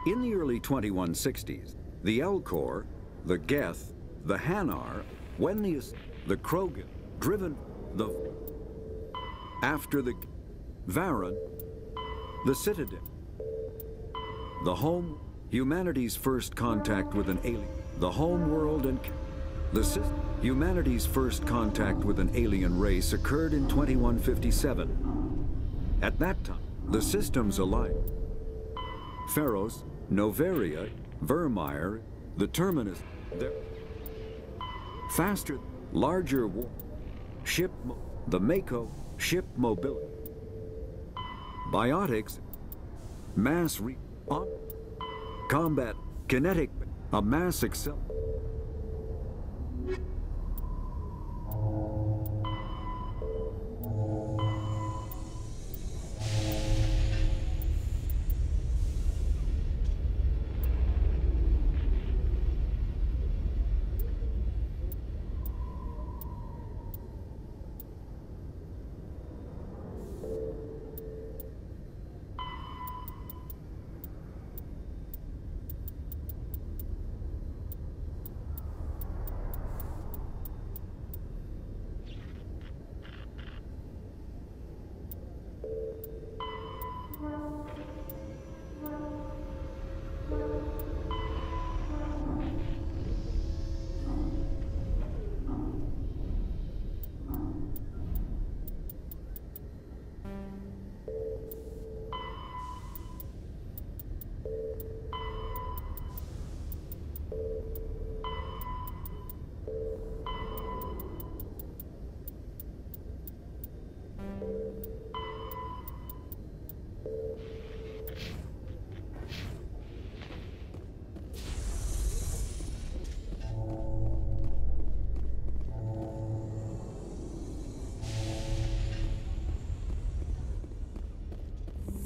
In the early 2160s, the Elcor, the Geth, the Hanar, when the Krogan, driven the after the Varan, the Citadel, the home, humanity's first contact with an alien, the home world and humanity's first contact with an alien race occurred in 2157. At that time, the systems aligned. Feros, Noveria, Vermeer, the Terminus, faster, larger war, the Mako, ship mobility, biotics, combat, kinetic, a mass acceleration.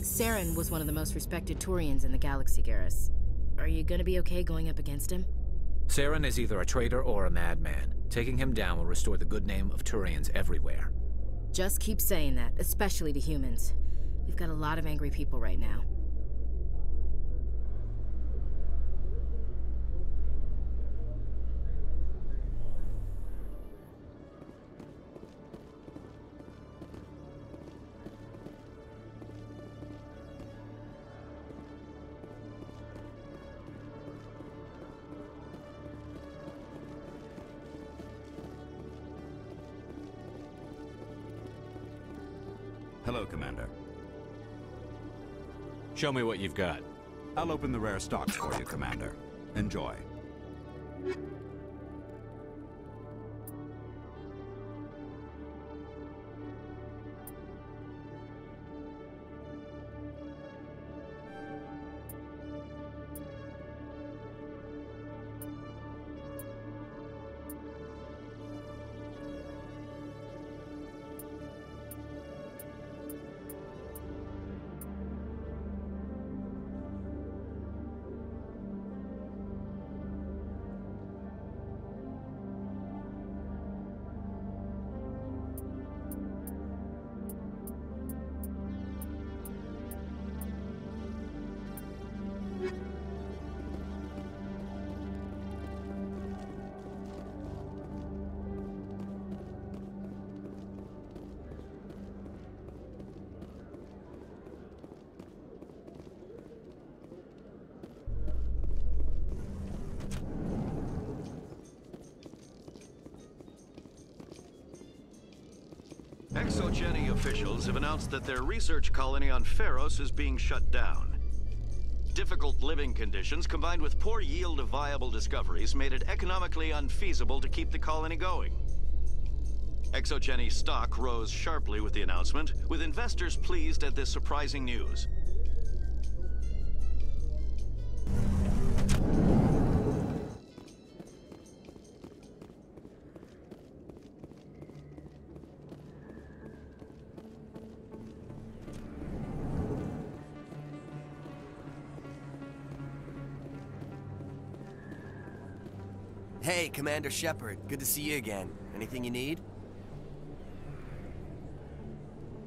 Saren was one of the most respected Turians in the galaxy, Garrus. Are you gonna be okay going up against him? Saren is either a traitor or a madman. Taking him down will restore the good name of Turians everywhere. Just keep saying that, especially to humans. You've got a lot of angry people right now. Hello, Commander. Show me what you've got. I'll open the rare stocks for you, Commander. Enjoy. ExoGeni officials have announced that their research colony on Feros is being shut down. Difficult living conditions combined with poor yield of viable discoveries made it economically unfeasible to keep the colony going. ExoGeni stock rose sharply with the announcement, with investors pleased at this surprising news. Hey, Commander Shepard. Good to see you again. Anything you need?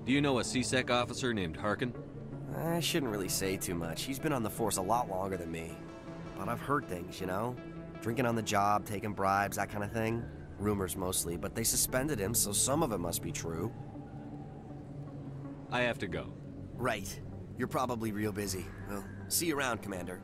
Do you know a C-Sec officer named Harkin? I shouldn't really say too much. He's been on the force a lot longer than me. But I've heard things, you know? Drinking on the job, taking bribes, that kind of thing. Rumors mostly, but they suspended him, so some of it must be true. I have to go. Right. You're probably real busy. Well, see you around, Commander.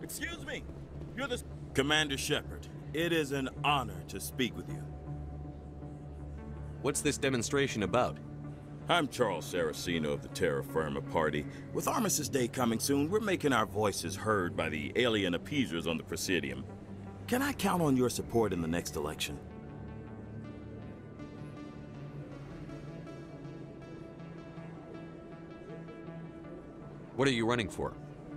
Excuse me. You're the... Commander Shepard, it is an honor to speak with you. What's this demonstration about? I'm Charles Saraceno of the Terra Firma Party. With Armistice Day coming soon, we're making our voices heard by the alien appeasers on the Presidium. Can I count on your support in the next election? What are you running for?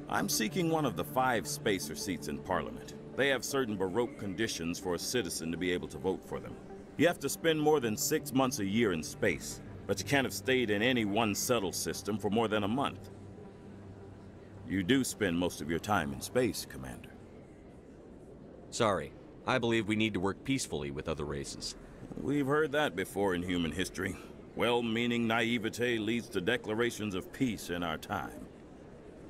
I'm seeking one of the 5 spacer seats in Parliament. They have certain Baroque conditions for a citizen to be able to vote for them. You have to spend more than 6 months a year in space, but you can't have stayed in any one settled system for more than a month. You do spend most of your time in space, Commander. Sorry. I believe we need to work peacefully with other races. We've heard that before in human history. Well-meaning naivete leads to declarations of peace in our time.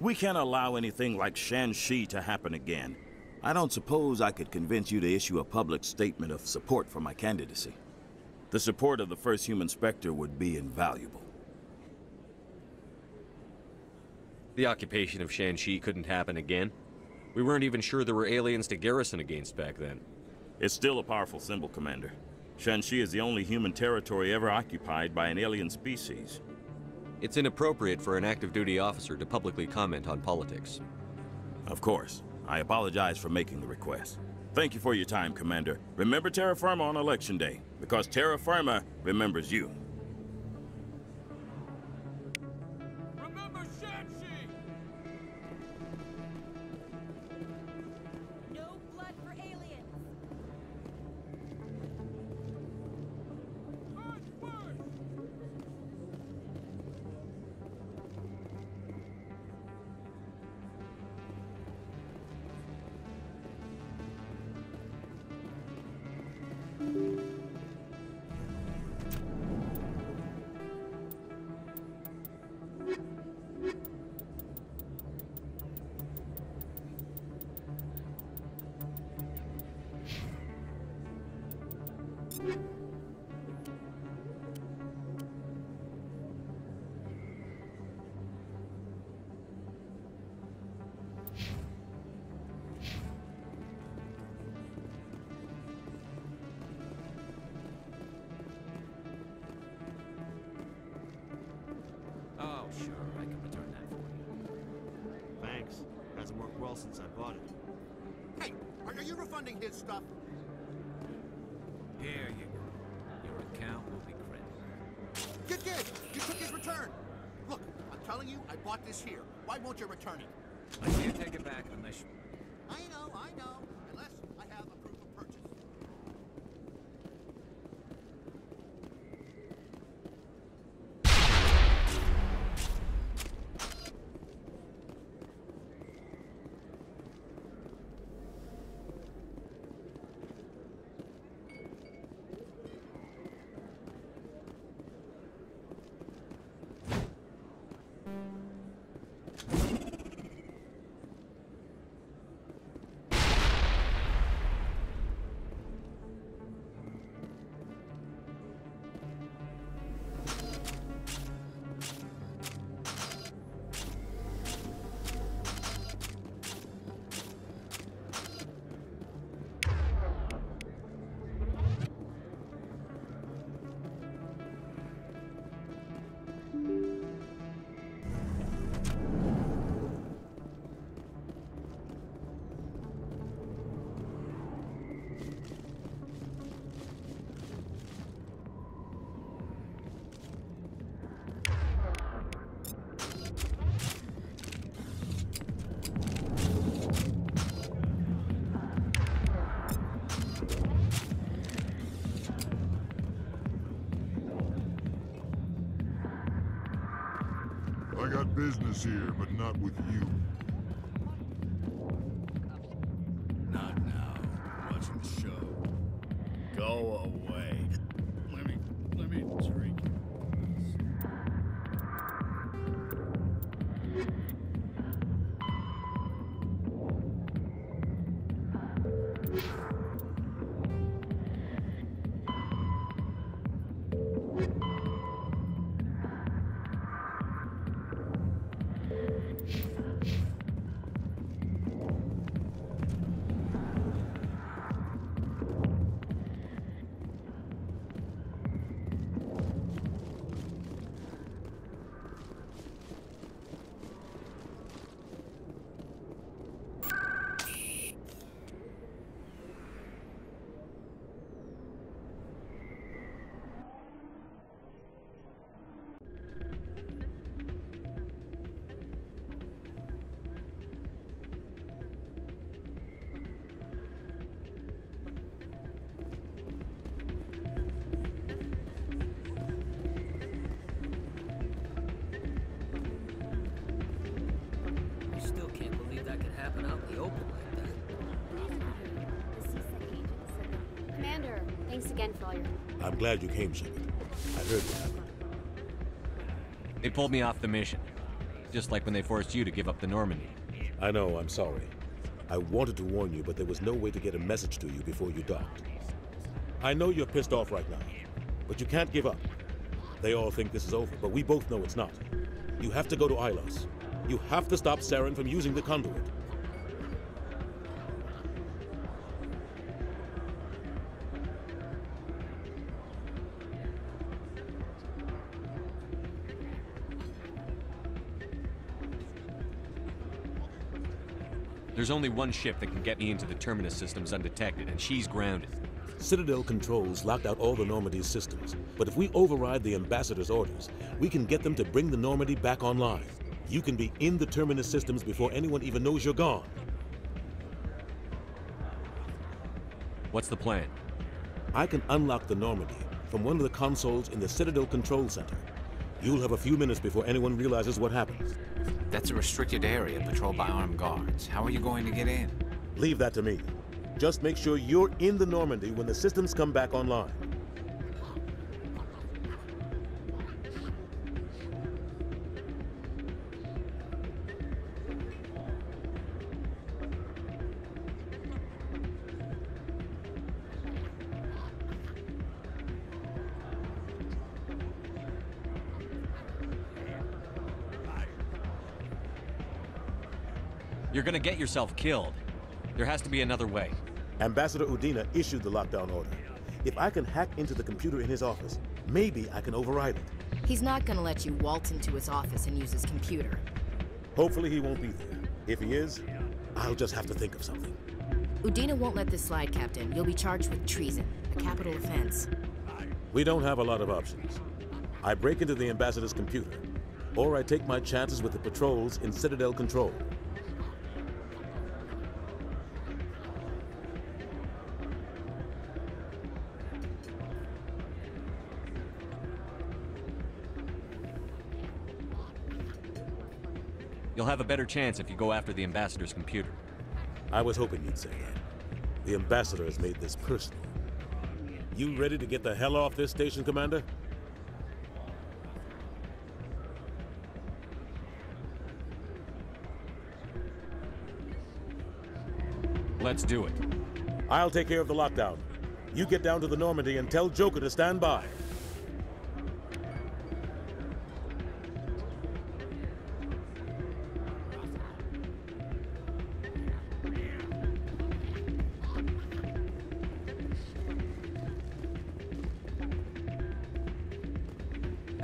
We can't allow anything like Shan-Shi to happen again. I don't suppose I could convince you to issue a public statement of support for my candidacy. The support of the first human Spectre would be invaluable. The occupation of Shan-Shi couldn't happen again. We weren't even sure there were aliens to garrison against back then. It's still a powerful symbol, Commander. Shan-Shi is the only human territory ever occupied by an alien species. It's inappropriate for an active duty officer to publicly comment on politics. Of course. I apologize for making the request. Thank you for your time, Commander. Remember Terra Firma on Election Day, because Terra Firma remembers you. Remember Shan-Shi! No blood for aliens! Earth first! Oh, sure, I can return that for you. Thanks. Hasn't worked well since I bought it. Hey, are you refunding his stuff? Here you go. Your account will be credited. You did! You took his return! Look, I'm telling you, I bought this here. Why won't you return it? I can't take it back unless you... I know. Unless I have a proof of purchase. I got business here, but not with you. Go away. Let me drink. Thanks again for all your... I'm glad you came, Shepard. I heard what happened. They pulled me off the mission. Just like when they forced you to give up the Normandy. I know, I'm sorry. I wanted to warn you, but there was no way to get a message to you before you docked. I know you're pissed off right now, but you can't give up. They all think this is over, but we both know it's not. You have to go to Ilos. You have to stop Saren from using the conduit. There's only one ship that can get me into the Terminus systems undetected, and she's grounded. Citadel controls locked out all the Normandy's systems, but if we override the Ambassador's orders, we can get them to bring the Normandy back online. You can be in the Terminus systems before anyone even knows you're gone. What's the plan? I can unlock the Normandy from one of the consoles in the Citadel Control Center. You'll have a few minutes before anyone realizes what happened. That's a restricted area patrolled by armed guards. How are you going to get in? Leave that to me. Just make sure you're in the Normandy when the systems come back online. You're gonna get yourself killed. There has to be another way. Ambassador Udina issued the lockdown order. If I can hack into the computer in his office, maybe I can override it. He's not gonna let you waltz into his office and use his computer. Hopefully he won't be there. If he is, I'll just have to think of something. Udina won't let this slide, Captain. You'll be charged with treason, a capital offense. We don't have a lot of options. I break into the Ambassador's computer, or I take my chances with the patrols in Citadel Control. You'll have a better chance if you go after the Ambassador's computer. I was hoping you'd say that. The Ambassador has made this personal. You ready to get the hell off this station, Commander? Let's do it. I'll take care of the lockdown. You get down to the Normandy and tell Joker to stand by.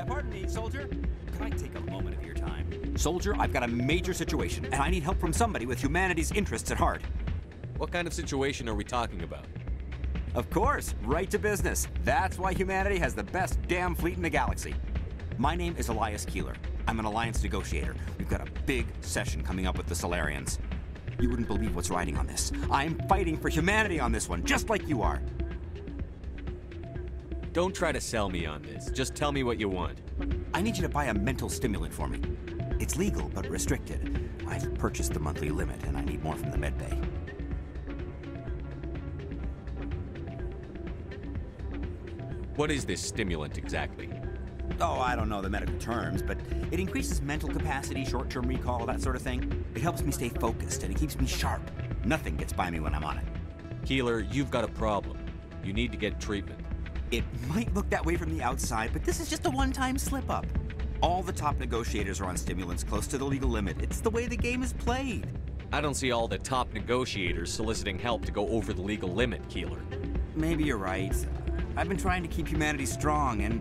Pardon me, soldier. Could I take a moment of your time? Soldier, I've got a major situation, and I need help from somebody with humanity's interests at heart. What kind of situation are we talking about? Of course, right to business. That's why humanity has the best damn fleet in the galaxy. My name is Elias Keeler. I'm an alliance negotiator. We've got a big session coming up with the Solarians. You wouldn't believe what's riding on this. I'm fighting for humanity on this one, just like you are. Don't try to sell me on this. Just tell me what you want. I need you to buy a mental stimulant for me. It's legal, but restricted. I've purchased the monthly limit, and I need more from the medbay. What is this stimulant exactly? Oh, I don't know the medical terms, but it increases mental capacity, short-term recall, that sort of thing. It helps me stay focused, and it keeps me sharp. Nothing gets by me when I'm on it. Keeler, you've got a problem. You need to get treatment. It might look that way from the outside, but this is just a one-time slip-up. All the top negotiators are on stimulants close to the legal limit. It's the way the game is played. I don't see all the top negotiators soliciting help to go over the legal limit, Keeler. Maybe you're right. I've been trying to keep humanity strong, and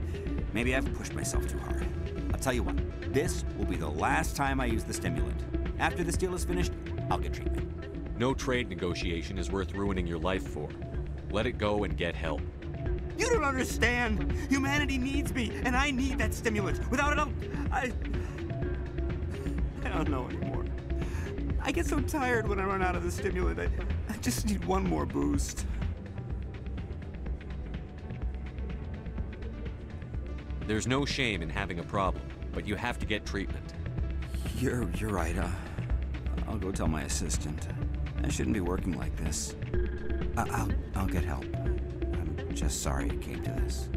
maybe I've pushed myself too hard. I'll tell you what, this will be the last time I use the stimulant. After this deal is finished, I'll get treatment. No trade negotiation is worth ruining your life for. Let it go and get help. You don't understand! Humanity needs me, and I need that stimulant. Without it, I don't know anymore. I get so tired when I run out of the stimulant. I just need one more boost. There's no shame in having a problem, but you have to get treatment. You're right. I'll go tell my assistant. I shouldn't be working like this. I'll get help. I'm just sorry it came to this.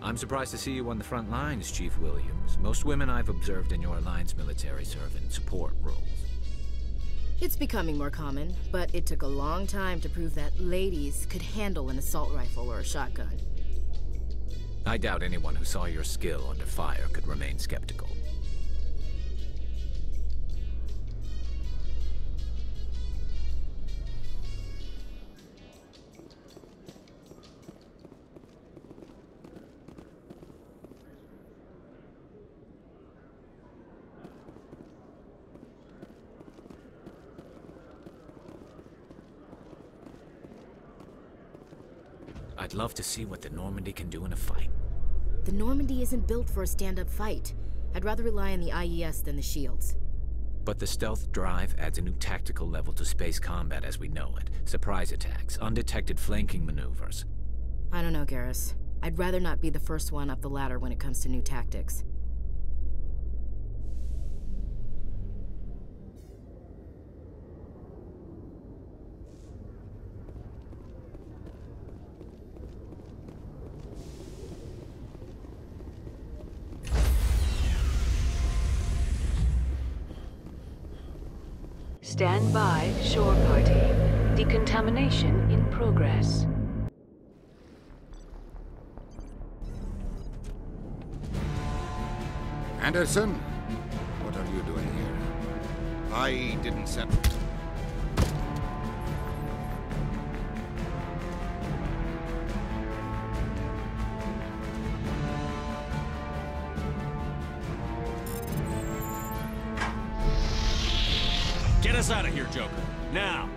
I'm surprised to see you on the front lines, Chief Williams. Most women I've observed in your Alliance military serve in support roles. It's becoming more common, but it took a long time to prove that ladies could handle an assault rifle or a shotgun. I doubt anyone who saw your skill under fire could remain skeptical. I'd love to see what the Normandy can do in a fight. The Normandy isn't built for a stand-up fight. I'd rather rely on the IES than the shields. But the stealth drive adds a new tactical level to space combat as we know it. Surprise attacks, undetected flanking maneuvers. I don't know, Garrus. I'd rather not be the first one up the ladder when it comes to new tactics. Stand by, shore party. Decontamination in progress. Anderson, what are you doing here? I didn't send... Get us out of here, Joker. Now!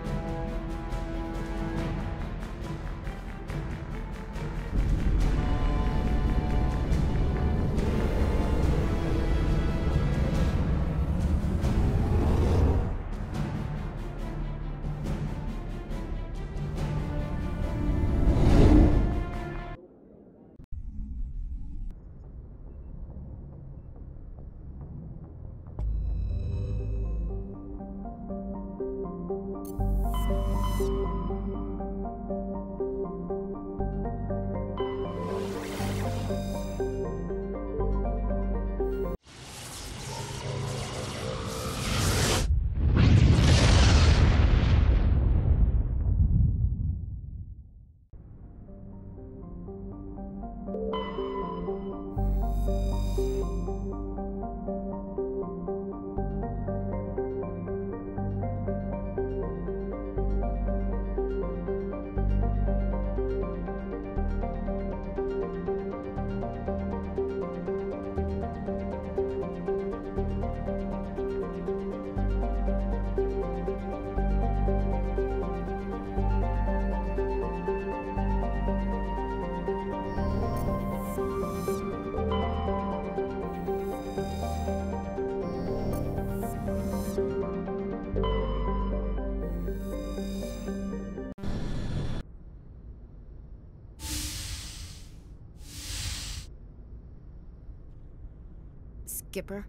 Skipper?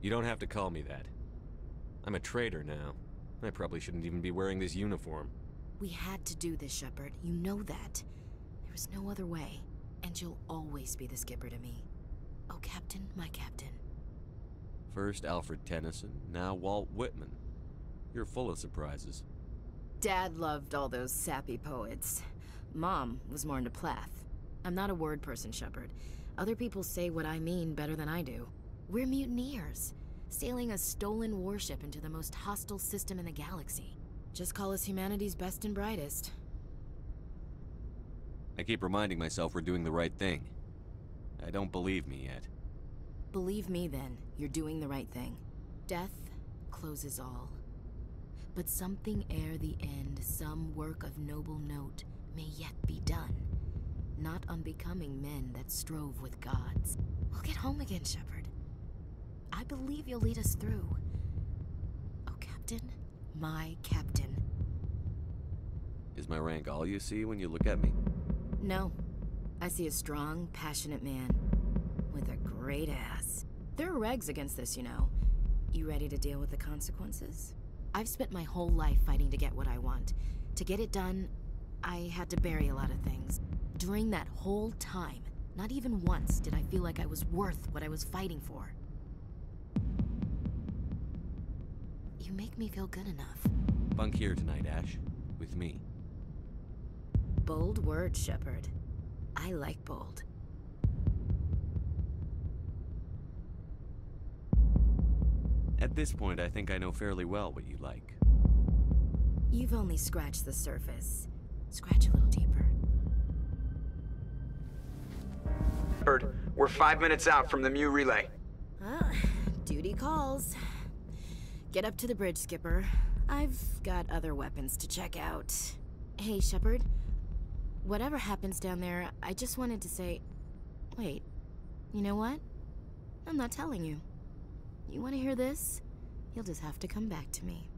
You don't have to call me that. I'm a traitor now. I probably shouldn't even be wearing this uniform. We had to do this, Shepard. You know that. There was no other way. And you'll always be the Skipper to me. Oh, Captain, my Captain. First Alfred Tennyson, now Walt Whitman. You're full of surprises. Dad loved all those sappy poets. Mom was more into Plath. I'm not a word person, Shepard. Other people say what I mean better than I do. We're mutineers, sailing a stolen warship into the most hostile system in the galaxy. Just call us humanity's best and brightest. I keep reminding myself we're doing the right thing. I don't believe me yet. Believe me then, you're doing the right thing. Death closes all. But something ere the end, some work of noble note, may yet be done. Not unbecoming men that strove with gods. We'll get home again, Shepard. I believe you'll lead us through. Oh, Captain, my Captain. Is my rank all you see when you look at me? No. I see a strong, passionate man. With a great ass. There are regs against this, you know. You ready to deal with the consequences? I've spent my whole life fighting to get what I want. To get it done, I had to bury a lot of things. During that whole time, not even once did I feel like I was worth what I was fighting for. You make me feel good enough. Bunk here tonight, Ash. With me. Bold words, Shepard. I like bold. At this point, I think I know fairly well what you like. You've only scratched the surface. Scratch a little deeper. Shepard, we're 5 minutes out from the Mu relay. Duty calls. Get up to the bridge, Skipper. I've got other weapons to check out. Hey, Shepard. Whatever happens down there, I just wanted to say... Wait, you know what? I'm not telling you. You want to hear this? You'll just have to come back to me.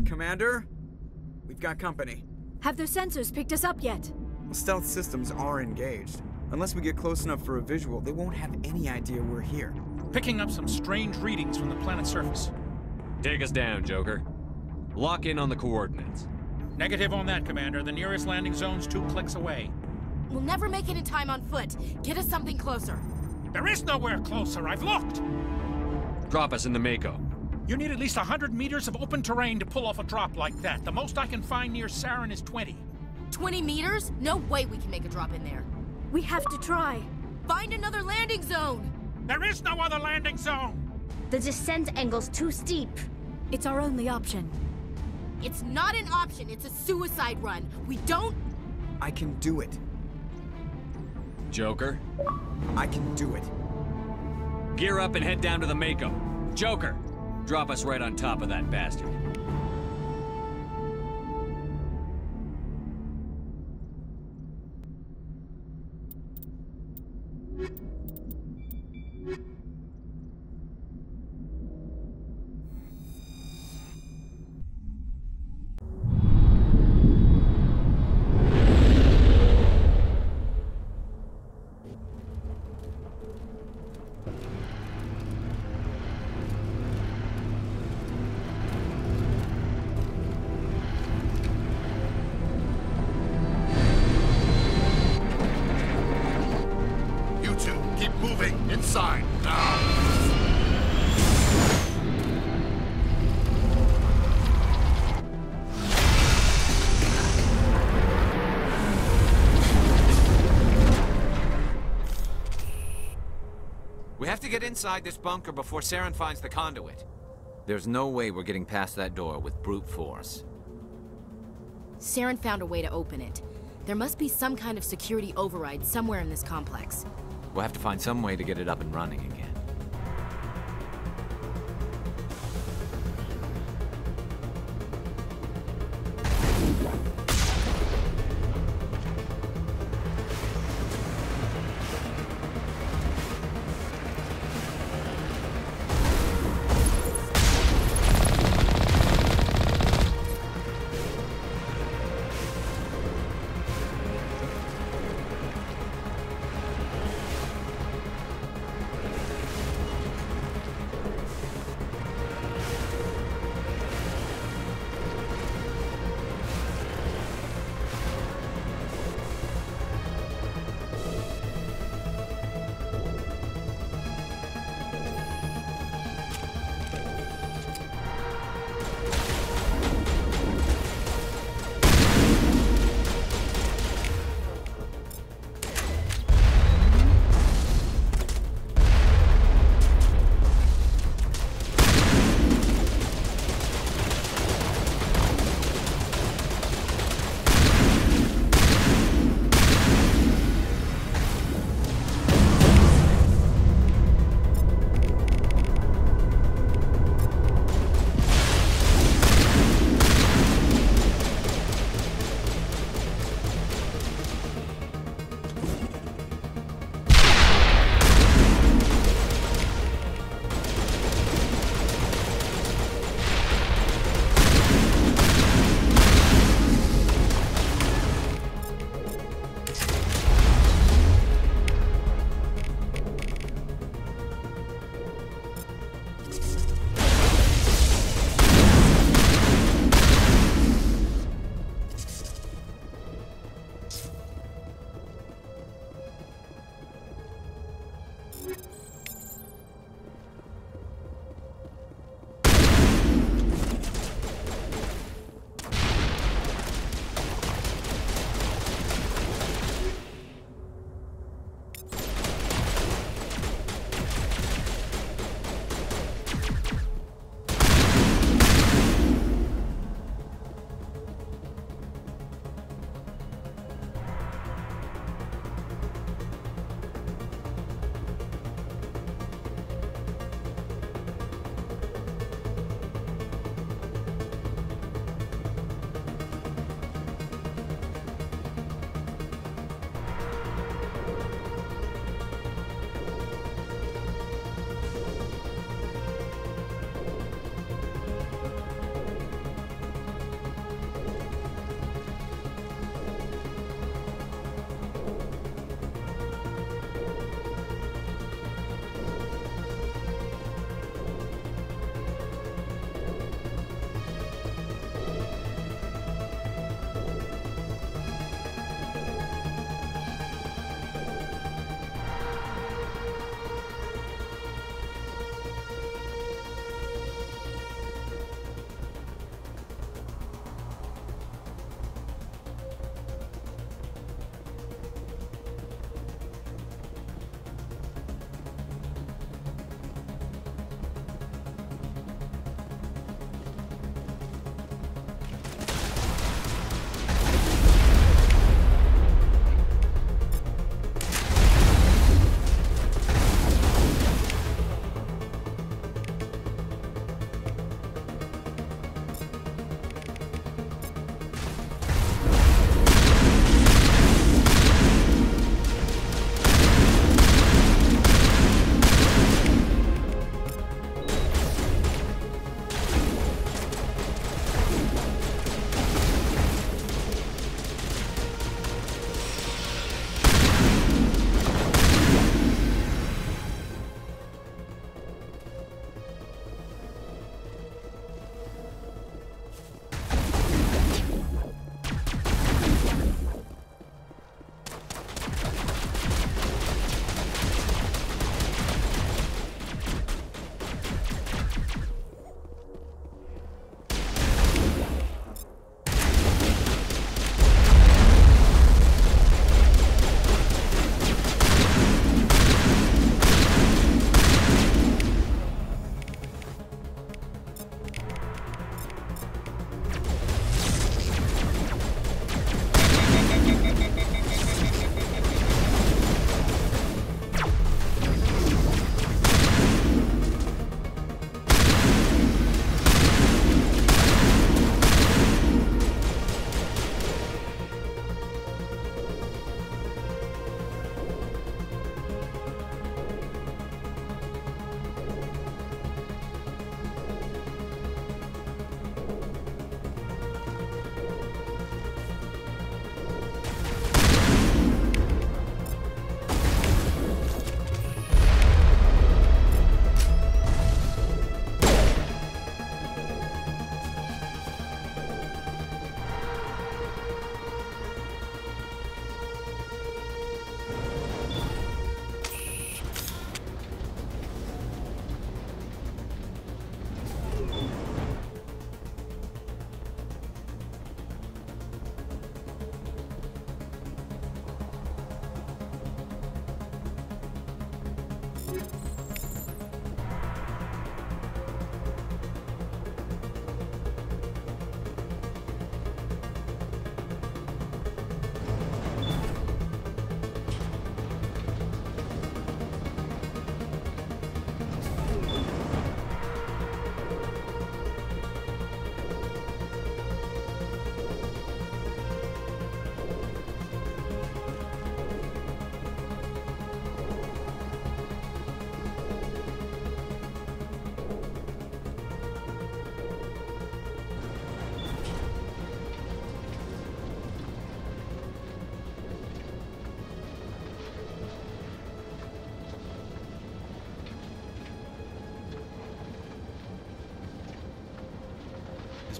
Commander? We've got company. Have their sensors picked us up yet? Well, stealth systems are engaged. Unless we get close enough for a visual, they won't have any idea we're here. Picking up some strange readings from the planet's surface. Take us down, Joker. Lock in on the coordinates. Negative on that, Commander. The nearest landing zone's 2 clicks away. We'll never make it in time on foot. Get us something closer. There is nowhere closer. I've looked. Drop us in the Mako. You need at least 100 meters of open terrain to pull off a drop like that. The most I can find near Saren is 20. 20 meters? No way we can make a drop in there. We have to try. Find another landing zone! There is no other landing zone! The descent angle's too steep. It's our only option. It's not an option, it's a suicide run. We don't... I can do it. Joker? I can do it. Gear up and head down to the Mako. Joker, drop us right on top of that bastard. Inside, now! We have to get inside this bunker before Saren finds the conduit. There's no way we're getting past that door with brute force. Saren found a way to open it. There must be some kind of security override somewhere in this complex. We'll have to find some way to get it up and running again.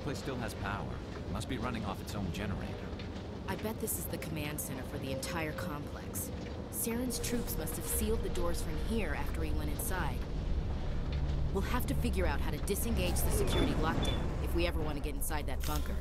place still has power. It must be running off its own generator. I bet this is the command center for the entire complex. Saren's troops must have sealed the doors from here after he went inside. We'll have to figure out how to disengage the security lockdown if we ever want to get inside that bunker.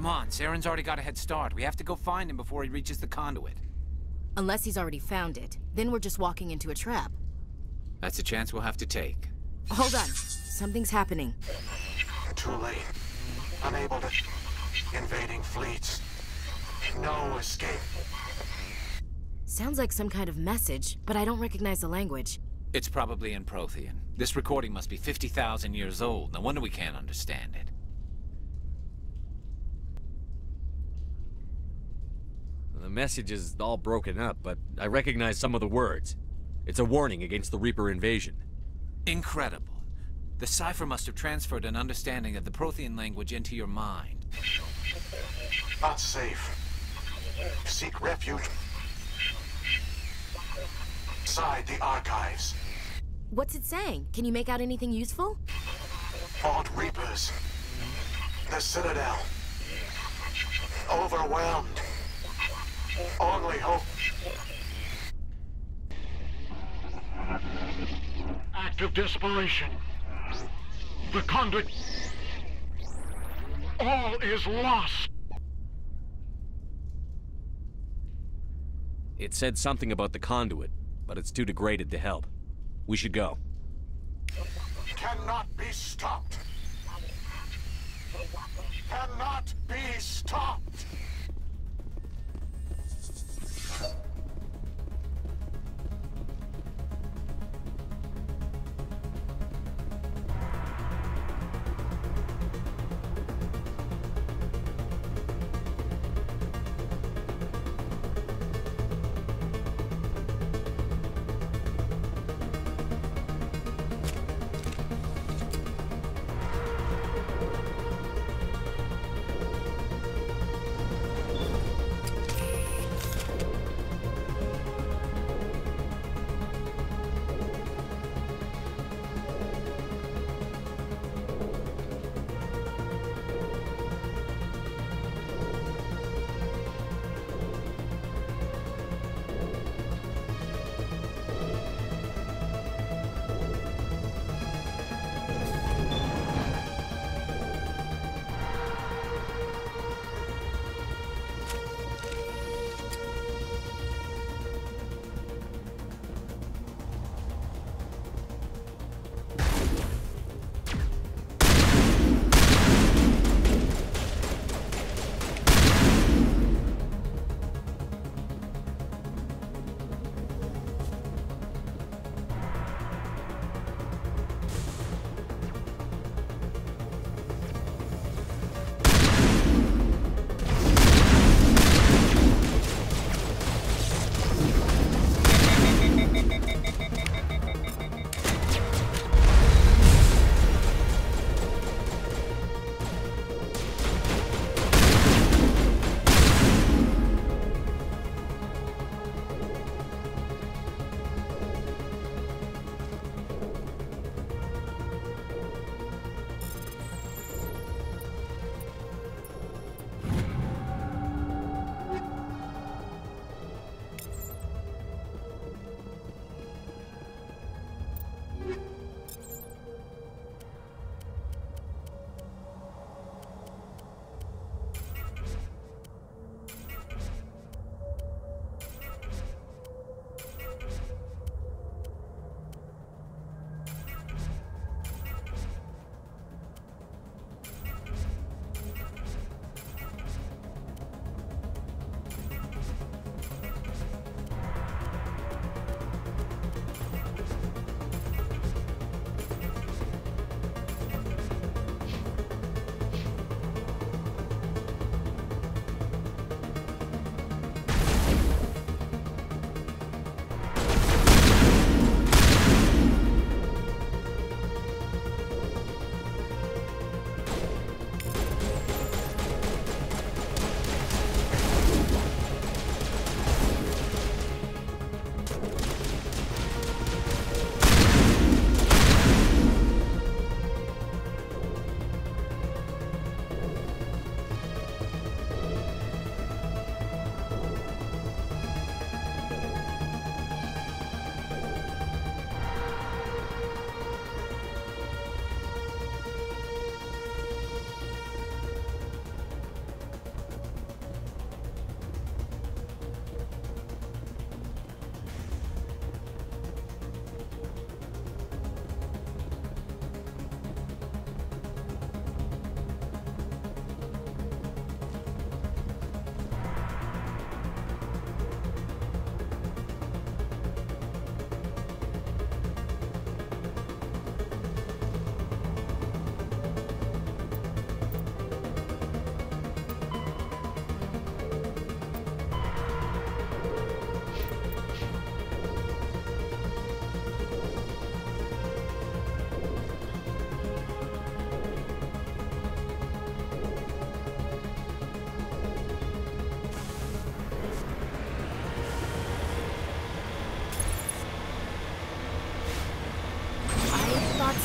Come on, Saren's already got a head start. We have to go find him before he reaches the conduit. Unless he's already found it. Then we're just walking into a trap. That's a chance we'll have to take. Hold on. Something's happening. Too late. Unable to... Invading fleets. No escape. Sounds like some kind of message, but I don't recognize the language. It's probably in Prothean. This recording must be 50,000 years old. No wonder we can't understand it. The message is all broken up, but I recognize some of the words. It's a warning against the Reaper invasion. Incredible. The cipher must have transferred an understanding of the Prothean language into your mind. Not safe. Seek refuge inside the archives. What's it saying? Can you make out anything useful? Fought Reapers. The Citadel. Overwhelmed. Only hope. Act of desperation. The conduit. All is lost. It said something about the conduit, but it's too degraded to help. We should go. Cannot be stopped. Cannot be stopped.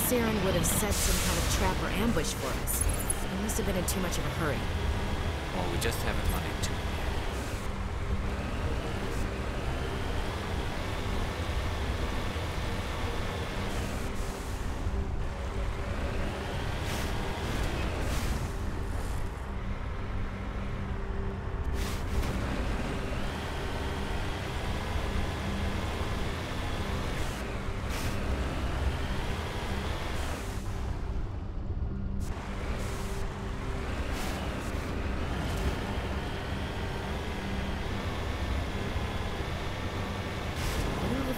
Saren would have set some kind of trap or ambush for us. He must have been in too much of a hurry. Or we just haven't run into him.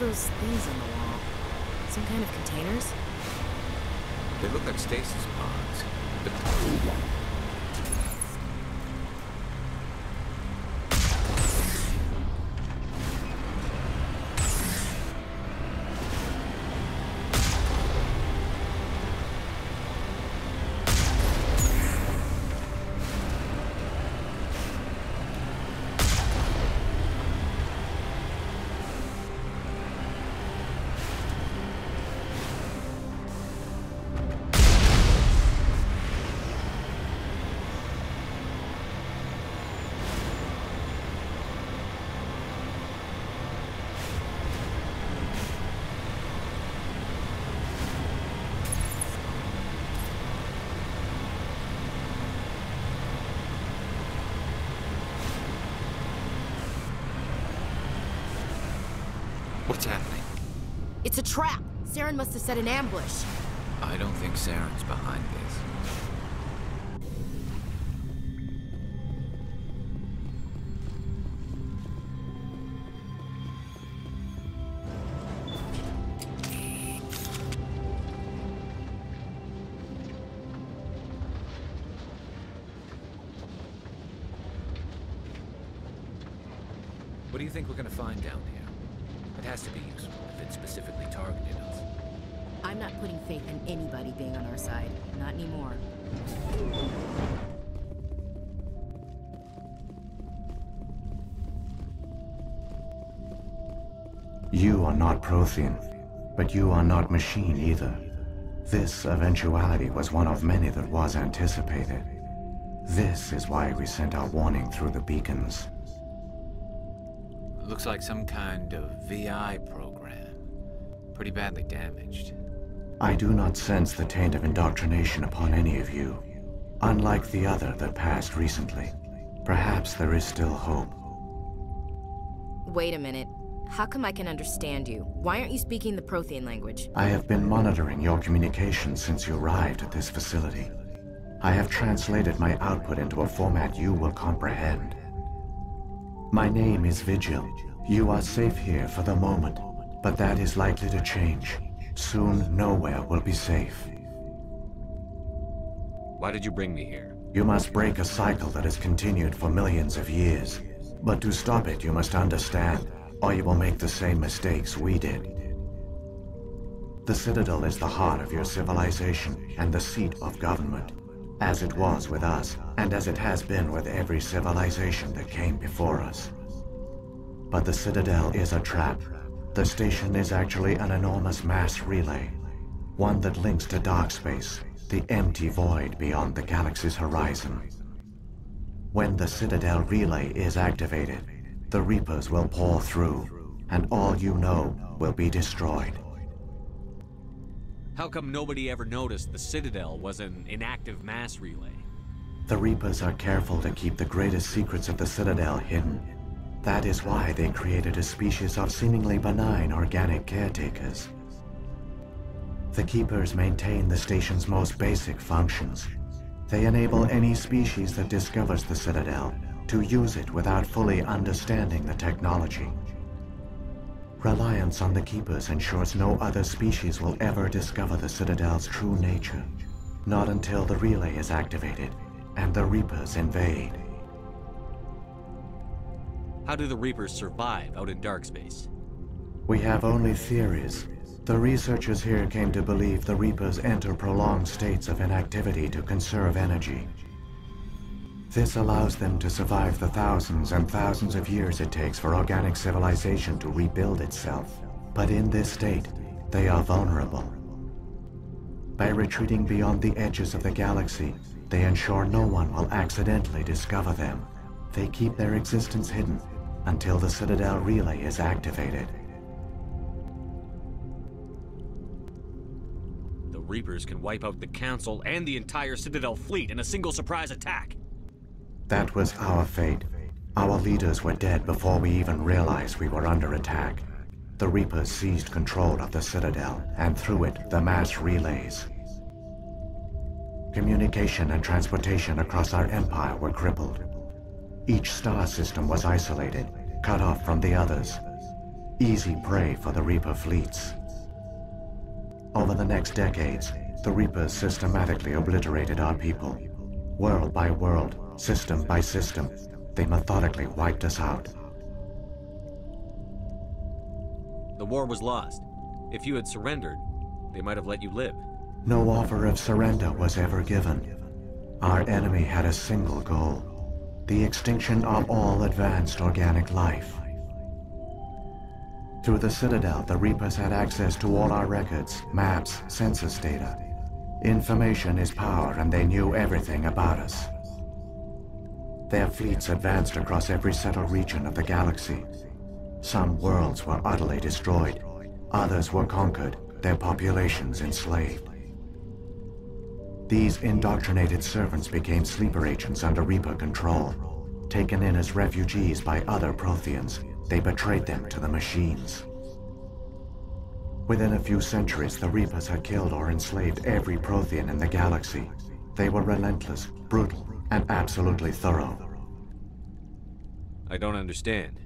Those things on the wall. Some kind of containers? They look like stasis pods. What's happening? It's a trap! Saren must have set an ambush. I don't think Saren's behind this. What do you think we're gonna find down here? It has to be useful if it specifically targeted us. I'm not putting faith in anybody being on our side. Not anymore. You are not Prothean, but you are not machine either. This eventuality was one of many that was anticipated. This is why we sent our warning through the beacons. Looks like some kind of VI program. Pretty badly damaged. I do not sense the taint of indoctrination upon any of you. Unlike the other that passed recently. Perhaps there is still hope. Wait a minute. How come I can understand you? Why aren't you speaking the Prothean language? I have been monitoring your communications since you arrived at this facility. I have translated my output into a format you will comprehend. My name is Vigil. You are safe here for the moment, but that is likely to change. Soon, nowhere will be safe. Why did you bring me here? You must break a cycle that has continued for millions of years. But to stop it, you must understand, or you will make the same mistakes we did. The Citadel is the heart of your civilization and the seat of government, as it was with us, and as it has been with every civilization that came before us. But the Citadel is a trap. The station is actually an enormous mass relay, one that links to dark space, the empty void beyond the galaxy's horizon. When the Citadel relay is activated, the Reapers will pour through, and all you know will be destroyed. How come nobody ever noticed the Citadel was an inactive mass relay? The Reapers are careful to keep the greatest secrets of the Citadel hidden. That is why they created a species of seemingly benign organic caretakers. The Keepers maintain the station's most basic functions. They enable any species that discovers the Citadel to use it without fully understanding the technology. Reliance on the Keepers ensures no other species will ever discover the Citadel's true nature. Not until the relay is activated and the Reapers invade. How do the Reapers survive out in dark space? We have only theories. The researchers here came to believe the Reapers enter prolonged states of inactivity to conserve energy. This allows them to survive the thousands and thousands of years it takes for organic civilization to rebuild itself. But in this state, they are vulnerable. By retreating beyond the edges of the galaxy, they ensure no one will accidentally discover them. They keep their existence hidden until the Citadel relay is activated. The Reapers can wipe out the Council and the entire Citadel fleet in a single surprise attack. That was our fate. Our leaders were dead before we even realized we were under attack. The Reapers seized control of the Citadel, and through it, the mass relays. Communication and transportation across our empire were crippled. Each star system was isolated, cut off from the others. Easy prey for the Reaper fleets. Over the next decades, the Reapers systematically obliterated our people. World by world, system by system, they methodically wiped us out. The war was lost. If you had surrendered, they might have let you live. No offer of surrender was ever given. Our enemy had a single goal: the extinction of all advanced organic life. Through the Citadel, the Reapers had access to all our records, maps, census data. Information is power, and they knew everything about us. Their fleets advanced across every settled region of the galaxy. Some worlds were utterly destroyed. Others were conquered, their populations enslaved. These indoctrinated servants became sleeper agents under Reaper control. Taken in as refugees by other Protheans, they betrayed them to the machines. Within a few centuries, the Reapers had killed or enslaved every Prothean in the galaxy. They were relentless, brutal, and absolutely thorough. I don't understand.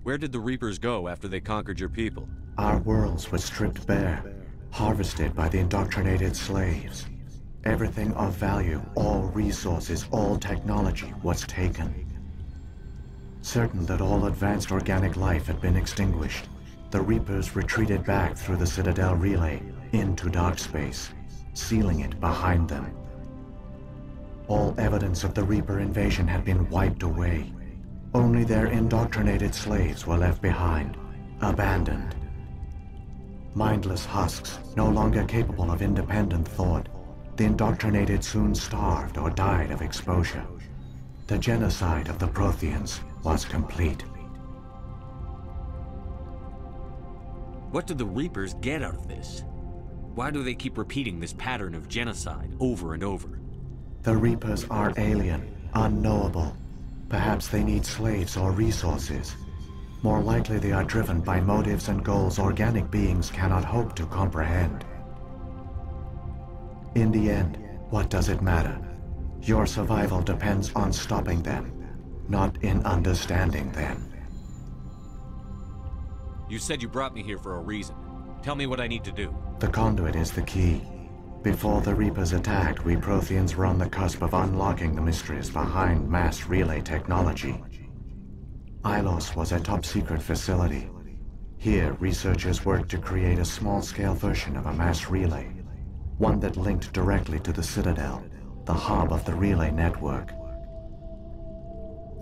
Where did the Reapers go after they conquered your people? Our worlds were stripped bare, harvested by the indoctrinated slaves. Everything of value, all resources, all technology was taken. Certain that all advanced organic life had been extinguished, the Reapers retreated back through the Citadel relay into dark space, sealing it behind them. All evidence of the Reaper invasion had been wiped away. Only their indoctrinated slaves were left behind, abandoned. Mindless husks, no longer capable of independent thought, the indoctrinated soon starved or died of exposure. The genocide of the Protheans was complete. What do the Reapers get out of this? Why do they keep repeating this pattern of genocide over and over? The Reapers are alien, unknowable. Perhaps they need slaves or resources. More likely they are driven by motives and goals organic beings cannot hope to comprehend. In the end, what does it matter? Your survival depends on stopping them, not in understanding them. You said you brought me here for a reason. Tell me what I need to do. The conduit is the key. Before the Reapers attacked, we Protheans were on the cusp of unlocking the mysteries behind mass relay technology. Ilos was a top-secret facility. Here, researchers worked to create a small-scale version of a mass relay, one that linked directly to the Citadel, the hub of the relay network.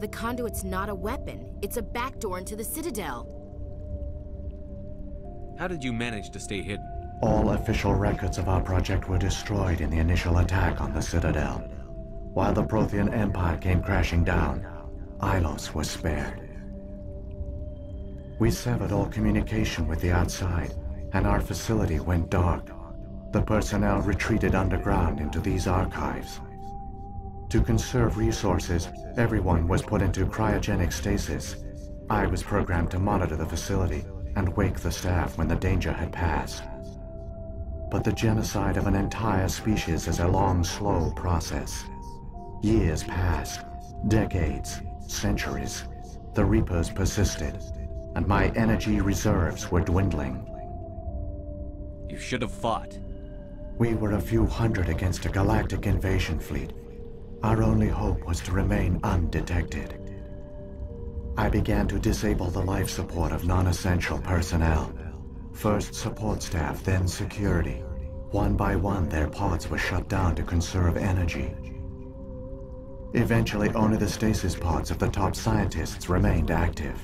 The conduit's not a weapon. It's a backdoor into the Citadel. How did you manage to stay hidden? All official records of our project were destroyed in the initial attack on the Citadel. While the Prothean Empire came crashing down, Ilos was spared. We severed all communication with the outside, and our facility went dark. The personnel retreated underground into these archives. To conserve resources, everyone was put into cryogenic stasis. I was programmed to monitor the facility and wake the staff when the danger had passed. But the genocide of an entire species is a long, slow process. Years passed, decades, centuries. The Reapers persisted, and my energy reserves were dwindling. You should have fought. We were a few hundred against a galactic invasion fleet. Our only hope was to remain undetected. I began to disable the life support of non-essential personnel. First support staff, then security. One by one, their pods were shut down to conserve energy. Eventually, only the stasis pods of the top scientists remained active.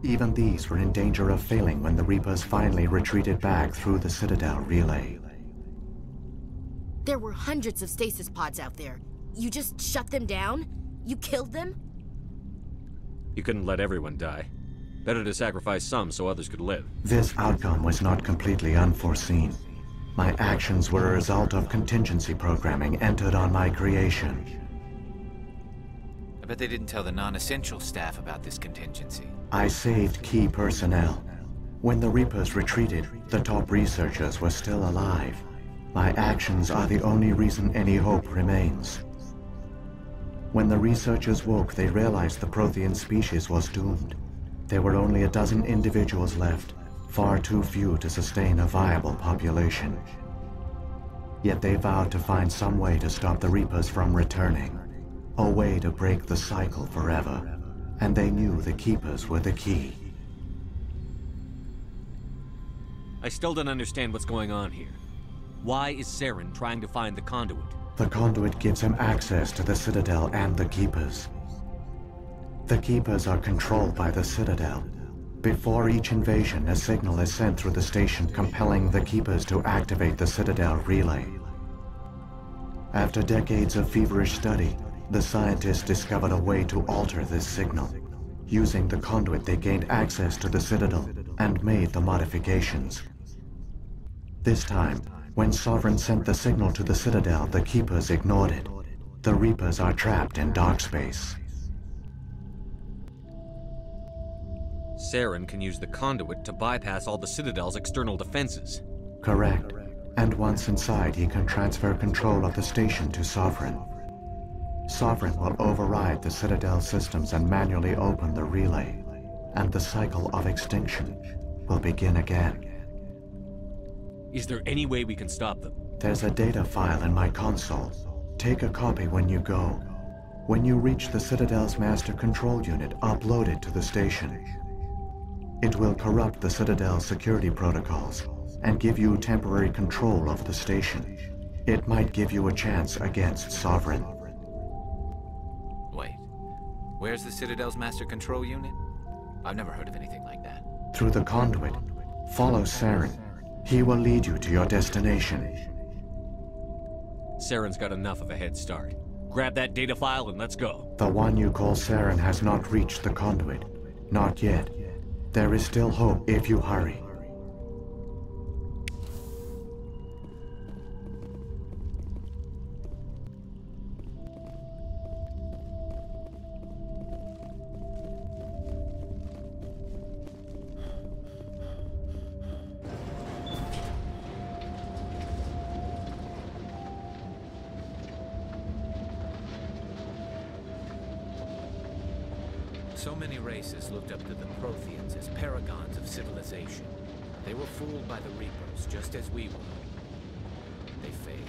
Even these were in danger of failing when the Reapers finally retreated back through the Citadel relay. There were hundreds of stasis pods out there. You just shut them down? You killed them? You couldn't let everyone die. Better to sacrifice some so others could live. This outcome was not completely unforeseen. My actions were a result of contingency programming entered on my creation. I bet they didn't tell the non-essential staff about this contingency. I saved key personnel. When the Reapers retreated, the top researchers were still alive. My actions are the only reason any hope remains. When the researchers woke, they realized the Prothean species was doomed. There were only a dozen individuals left, far too few to sustain a viable population. Yet they vowed to find some way to stop the Reapers from returning, a way to break the cycle forever, and they knew the Keepers were the key. I still don't understand what's going on here. Why is Saren trying to find the conduit? The conduit gives him access to the Citadel and the Keepers. The Keepers are controlled by the Citadel. Before each invasion, a signal is sent through the station compelling the Keepers to activate the Citadel relay. After decades of feverish study, the scientists discovered a way to alter this signal. Using the conduit, they gained access to the Citadel and made the modifications. This time, when Sovereign sent the signal to the Citadel, the Keepers ignored it. The Reapers are trapped in dark space. Saren can use the conduit to bypass all the Citadel's external defenses. Correct. And once inside, he can transfer control of the station to Sovereign. Sovereign will override the Citadel systems and manually open the relay, and the cycle of extinction will begin again. Is there any way we can stop them? There's a data file in my console. Take a copy when you go. When you reach the Citadel's master control unit, upload it to the station. It will corrupt the Citadel's security protocols and give you temporary control of the station. It might give you a chance against Sovereign. Wait, where's the Citadel's master control unit? I've never heard of anything like that. Through the conduit, follow Saren. He will lead you to your destination. Saren's got enough of a head start. Grab that data file and let's go. The one you call Saren has not reached the conduit. Not yet. There is still hope if you hurry. So many races looked up to the Protheans as paragons of civilization. They were fooled by the Reapers, just as we were. They failed.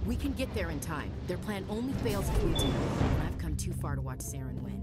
We can get there in time. Their plan only fails if we do. And I've come too far to watch Saren win.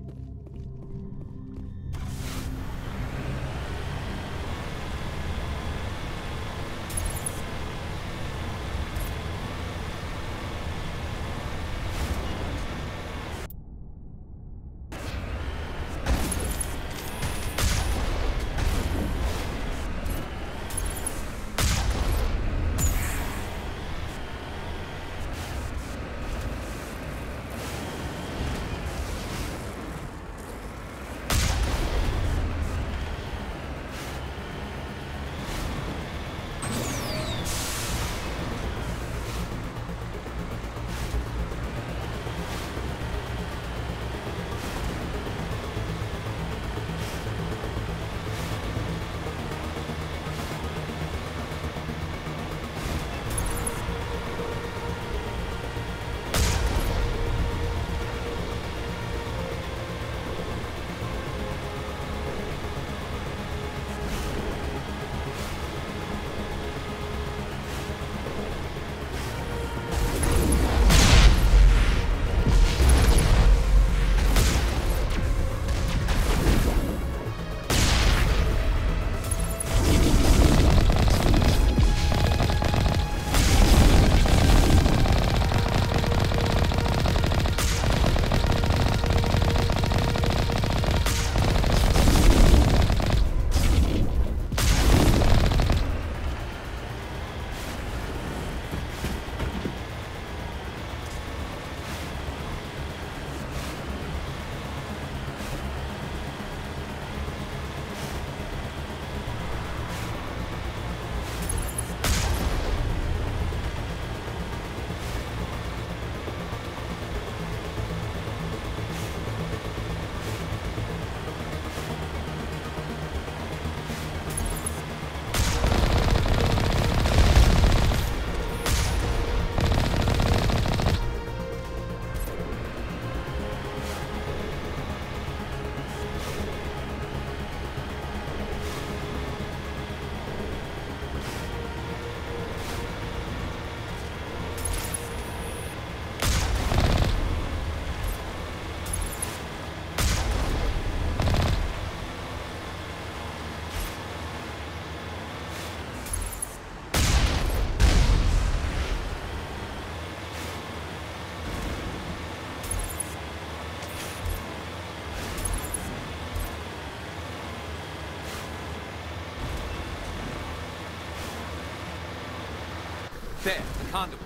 There, the conduit.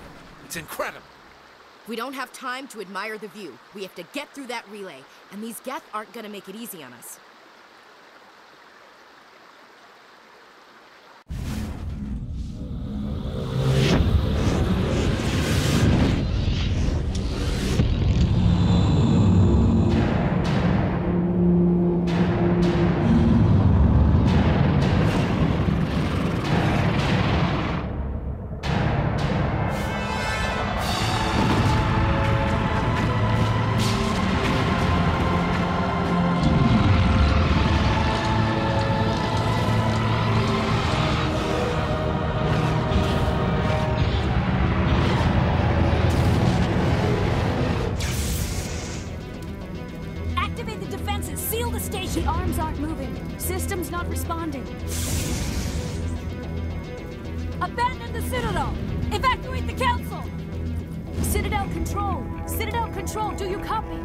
It's incredible. We don't have time to admire the view. We have to get through that relay, and these Geth aren't gonna make it easy on us. The arms aren't moving. System's not responding. Abandon the Citadel! Evacuate the Council! Citadel Control! Citadel Control, do you copy?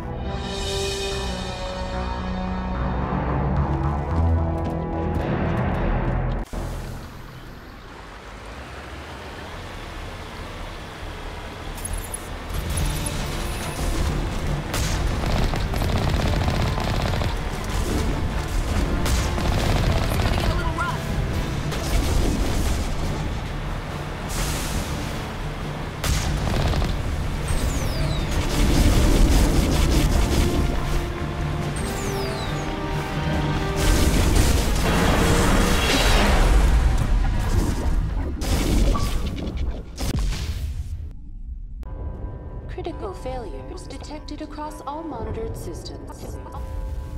Critical failures detected across all monitored systems.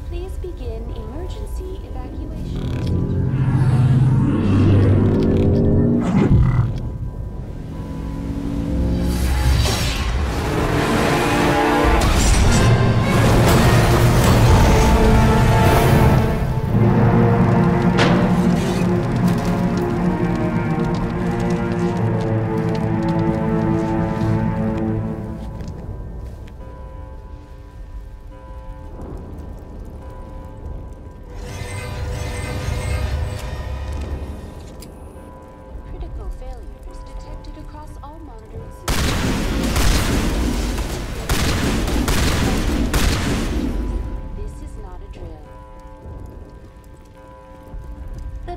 Please begin emergency evacuation.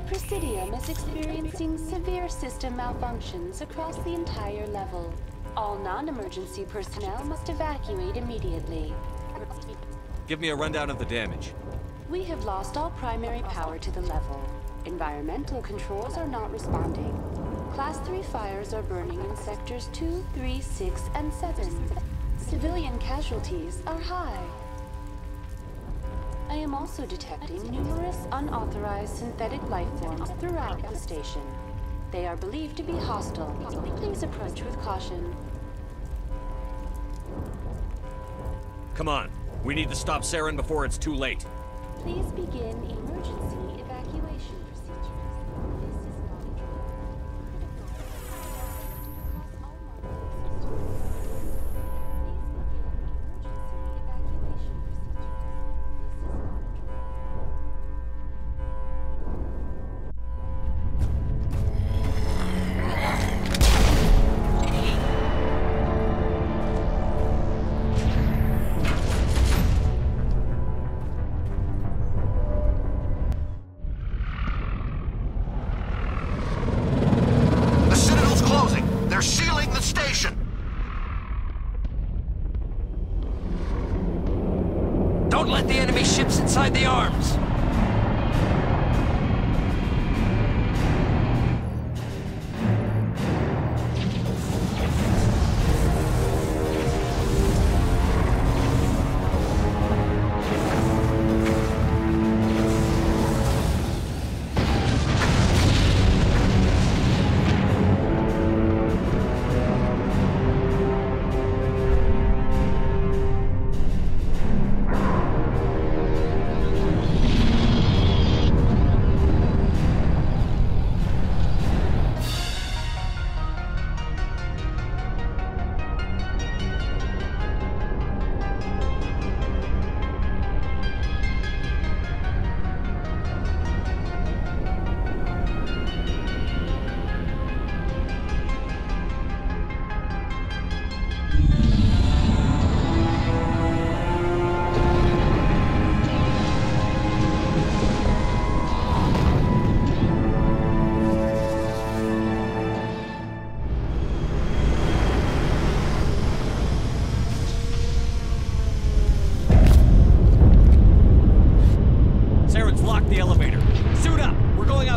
Presidium is experiencing severe system malfunctions across the entire level. All non-emergency personnel must evacuate immediately. Give me a rundown of the damage. We have lost all primary power to the level. Environmental controls are not responding. Class 3 fires are burning in sectors 2, 3, 6, and 7. Civilian casualties are high. I am also detecting numerous unauthorized synthetic life forms throughout the station. They are believed to be hostile. Please approach with caution. Come on. We need to stop Saren before it's too late. Please begin emergency evacuation procedures. This is not a drill. Don't let the enemy ships inside the arms!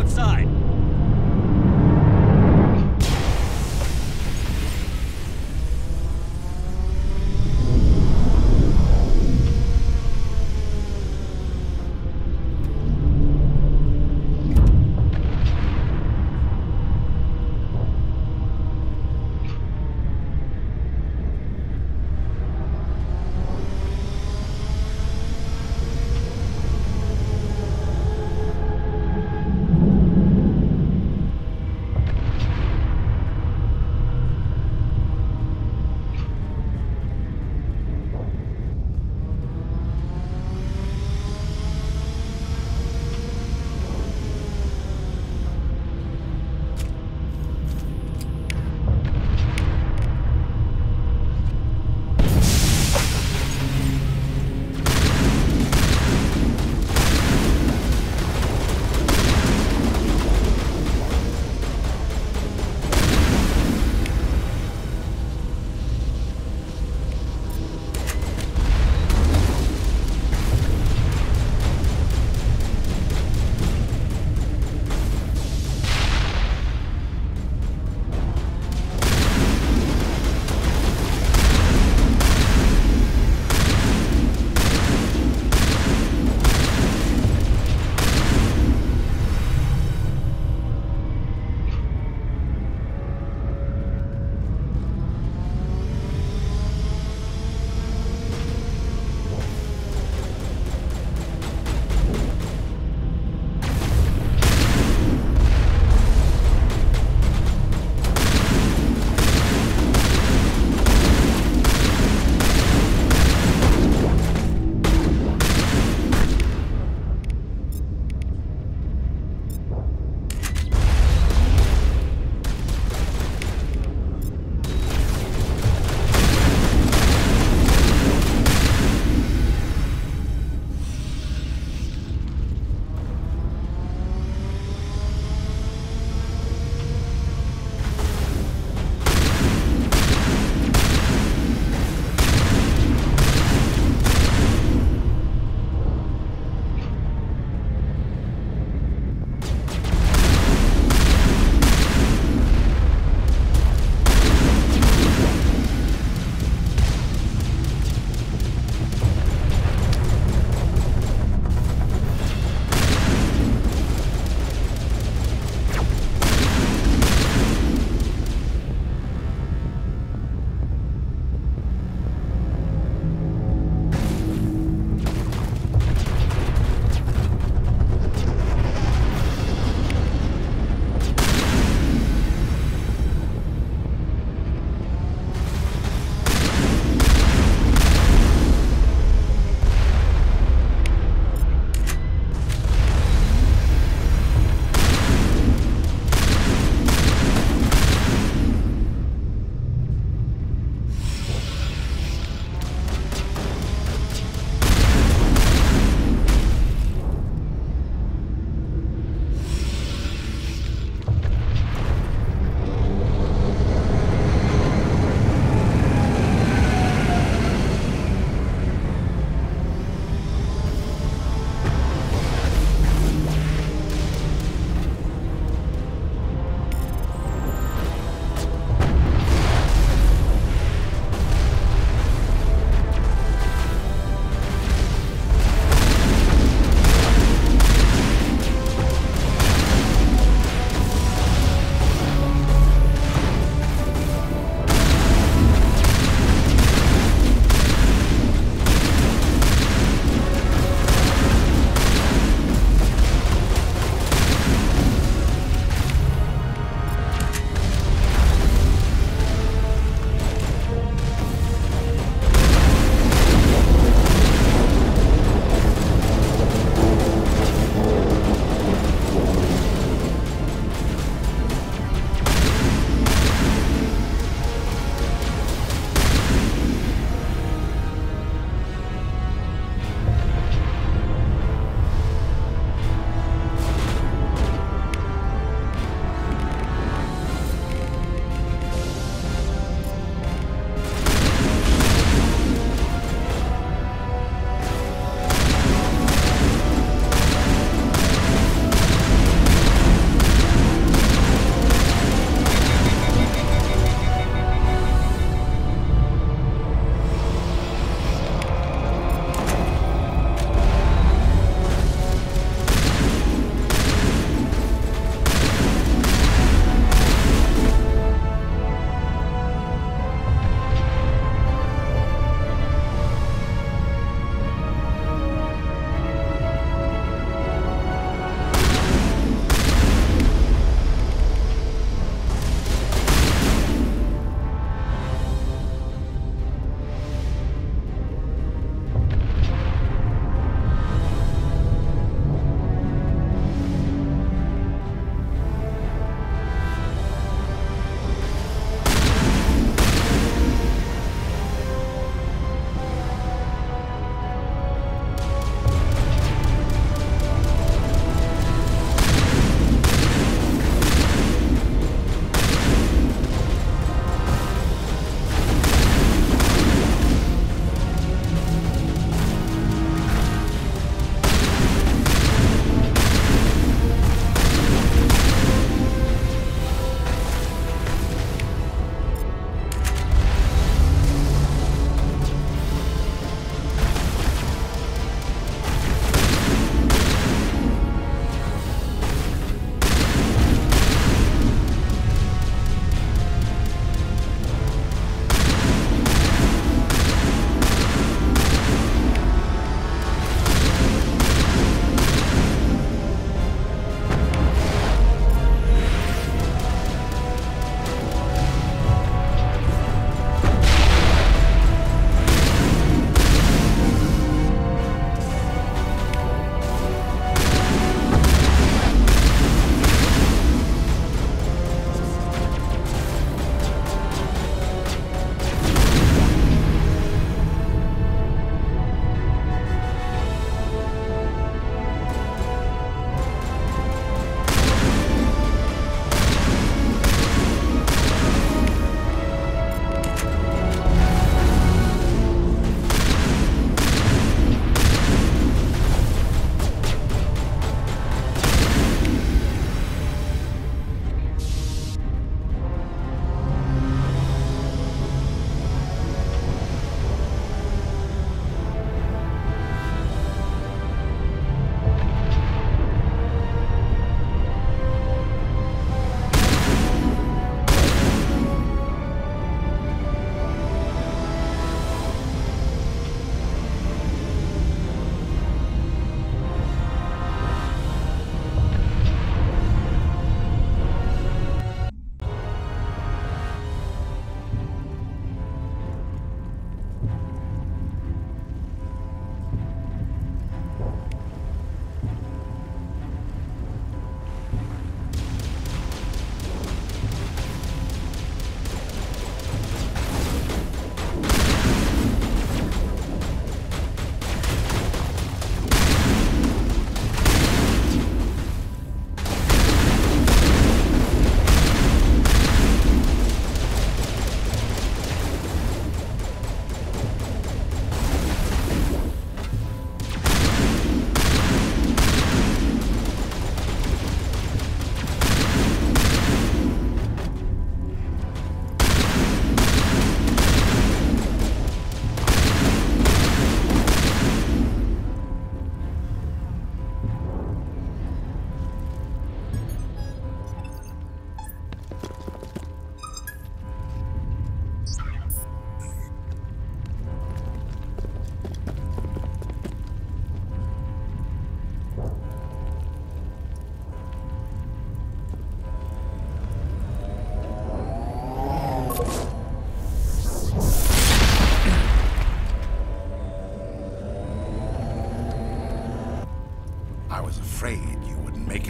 outside.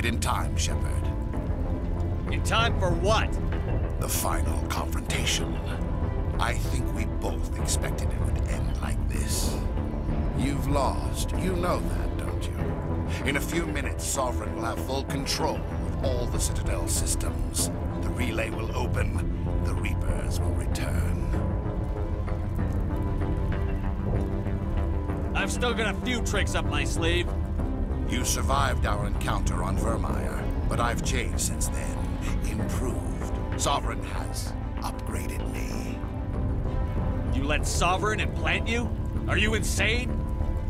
it in time, Shepard. In time for what? The final confrontation. I think we both expected it would end like this. You've lost. You know that, don't you? In a few minutes, Sovereign will have full control of all the Citadel systems. The relay will open. The Reapers will return. I've still got a few tricks up my sleeve. You survived our encounter on Vermeer, but I've changed since then. Improved. Sovereign has upgraded me. You let Sovereign implant you? Are you insane?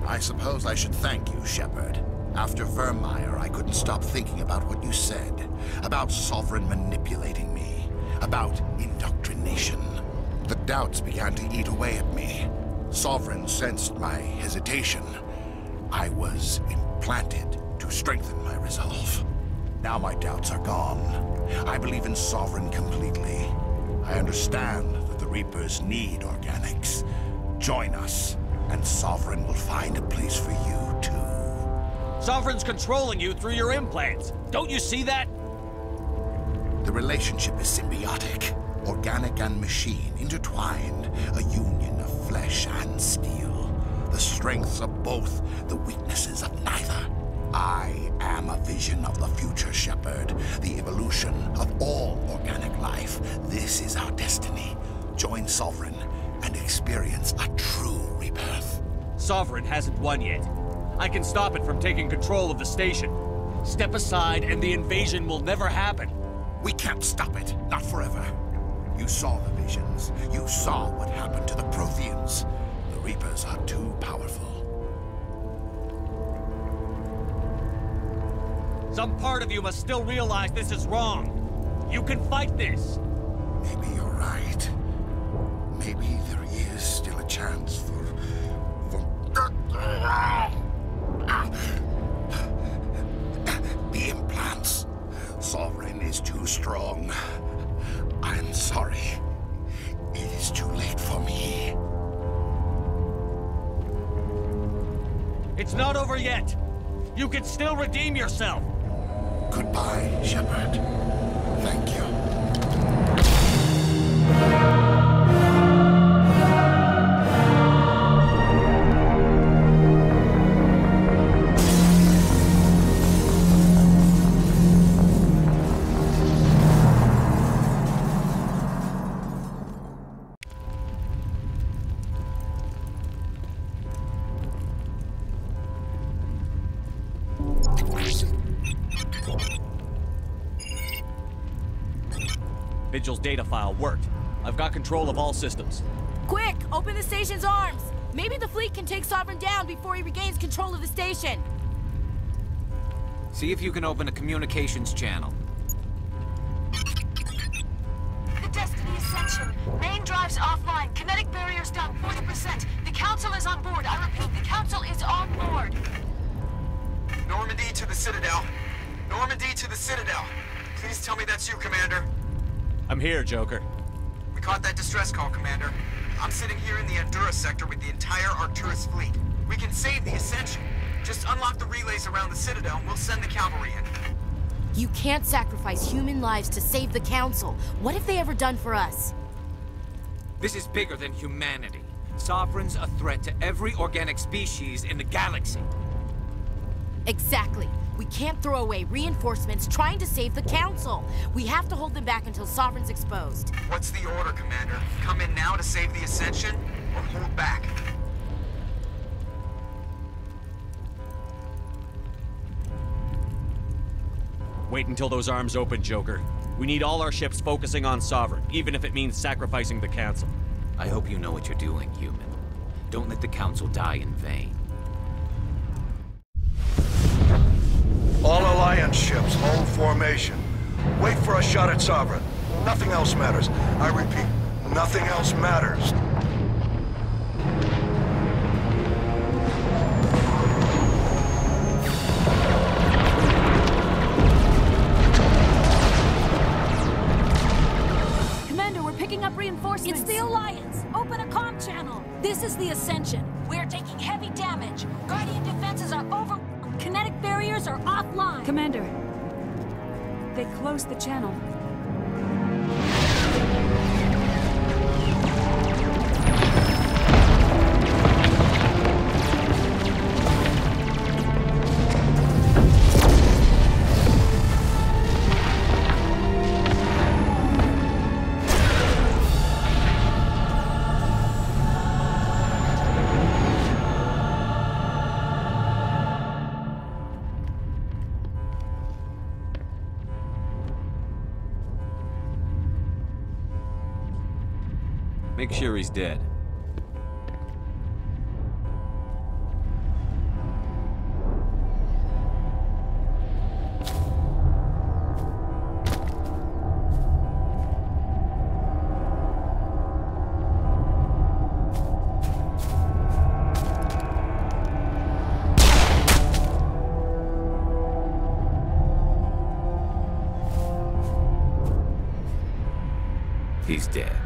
I suppose I should thank you, Shepard. After Vermeer, I couldn't stop thinking about what you said. About Sovereign manipulating me. About indoctrination. The doubts began to eat away at me. Sovereign sensed my hesitation. I was implanted to strengthen my resolve. Now my doubts are gone. I believe in Sovereign completely. I understand that the Reapers need organics. Join us, and Sovereign will find a place for you, too. Sovereign's controlling you through your implants. Don't you see that? The relationship is symbiotic. Organic and machine intertwined. A union of flesh and steel. The strengths of both, the weaknesses of neither. I am a vision of the future, Shepard. The evolution of all organic life. This is our destiny. Join Sovereign and experience a true rebirth. Sovereign hasn't won yet. I can stop it from taking control of the station. Step aside and the invasion will never happen. We can't stop it. Not forever. You saw the visions. You saw what happened to the Protheans. The Reapers are too powerful. Some part of you must still realize this is wrong. You can fight this. Maybe you're right. Maybe there is still a chance for... The implants. Sovereign is too strong. I'm sorry. It is too late for me. It's not over yet. You can still redeem yourself. Goodbye, Shepard. Thank you. Vigil's data file worked. I've got control of all systems. Quick! Open the station's arms! Maybe the fleet can take Sovereign down before he regains control of the station. See if you can open a communications channel. The Destiny Ascension. Main drives offline. Kinetic barriers down 40%. The Council is on board. I repeat, the Council is on board. Normandy to the Citadel. Normandy to the Citadel. Please tell me that's you, Commander. I'm here, Joker. We caught that distress call, Commander. I'm sitting here in the Endura sector with the entire Arcturus fleet. We can save the Ascension. Just unlock the relays around the Citadel and we'll send the cavalry in. You can't sacrifice human lives to save the Council. What have they ever done for us? This is bigger than humanity. Sovereign's a threat to every organic species in the galaxy. Exactly. We can't throw away reinforcements trying to save the Council. We have to hold them back until Sovereign's exposed. What's the order, Commander? Come in now to save the Ascension, or hold back? Wait until those arms open, Joker. We need all our ships focusing on Sovereign, even if it means sacrificing the Council. I hope you know what you're doing, human. Don't let the Council die in vain. All Alliance ships, hold formation. Wait for a shot at Sovereign. Nothing else matters. I repeat, nothing else matters. Commander, we're picking up reinforcements. It's the Alliance. Open a comm channel. This is the Ascension. We're taking heavy damage. Guardian defenses are over. Kinetic barriers are offline. Commander, They closed the channel. Make sure he's dead. He's dead.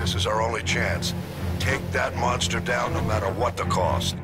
This is our only chance. Take that monster down no matter what the cost.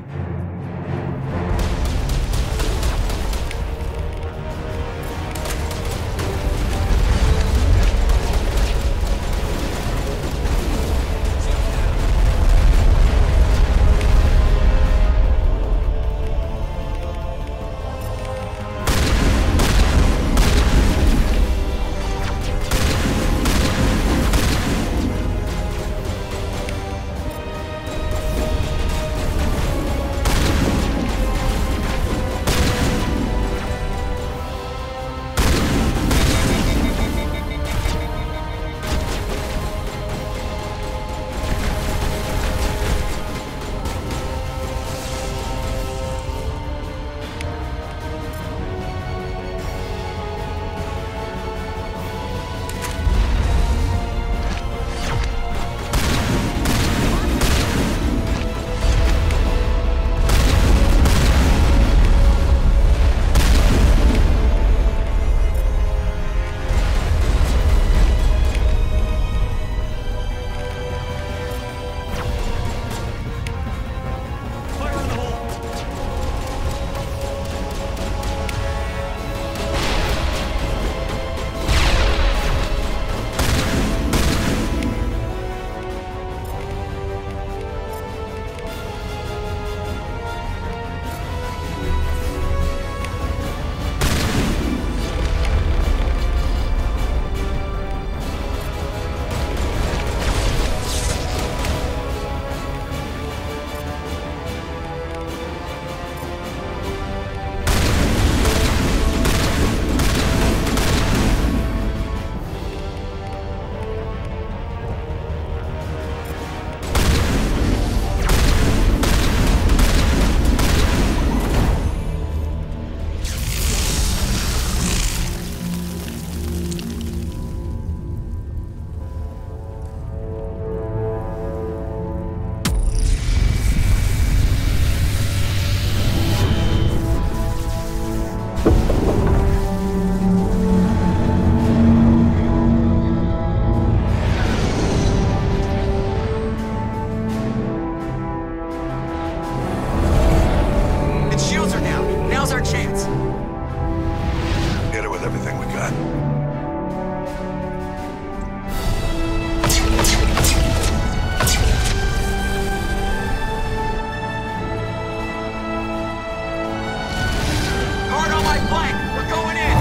Guard on my flank! We're going in!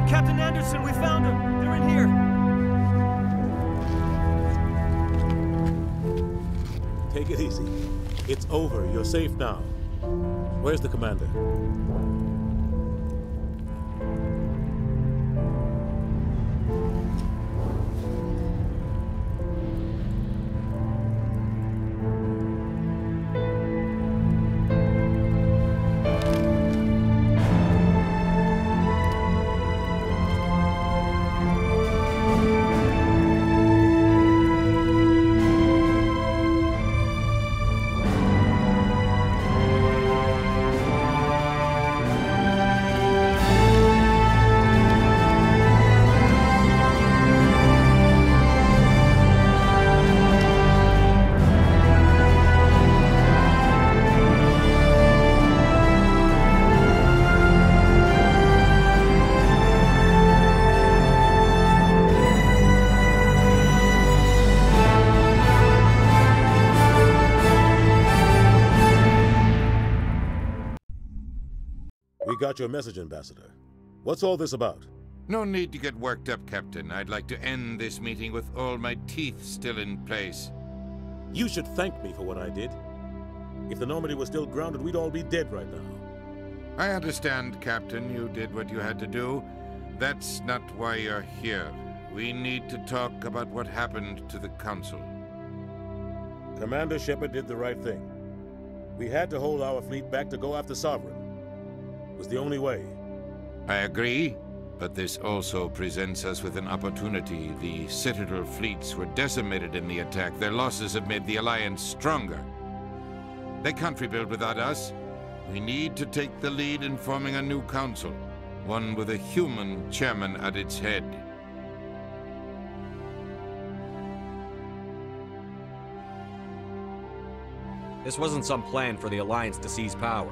Captain Anderson, we found them! They're in here! Take it easy. It's over. You're safe now. Where's the commander? We got your message, Ambassador. What's all this about? No need to get worked up, Captain. I'd like to end this meeting with all my teeth still in place. You should thank me for what I did. If the Normandy was still grounded, we'd all be dead right now. I understand, Captain. You did what you had to do. That's not why you're here. We need to talk about what happened to the Council. Commander Shepard did the right thing. We had to hold our fleet back to go after Sovereign. It was the only way. I agree, but this also presents us with an opportunity. The Citadel fleets were decimated in the attack. Their losses have made the Alliance stronger. They can't rebuild without us. We need to take the lead in forming a new council, one with a human chairman at its head. This wasn't some plan for the Alliance to seize power.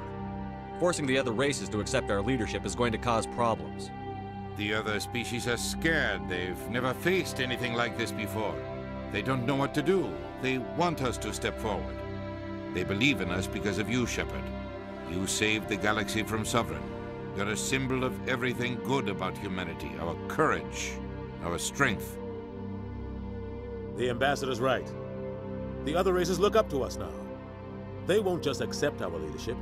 Forcing the other races to accept our leadership is going to cause problems. The other species are scared. They've never faced anything like this before. They don't know what to do. They want us to step forward. They believe in us because of you, Shepard. You saved the galaxy from Sovereign. You're a symbol of everything good about humanity, our courage, our strength. The Ambassador's right. The other races look up to us now. They won't just accept our leadership.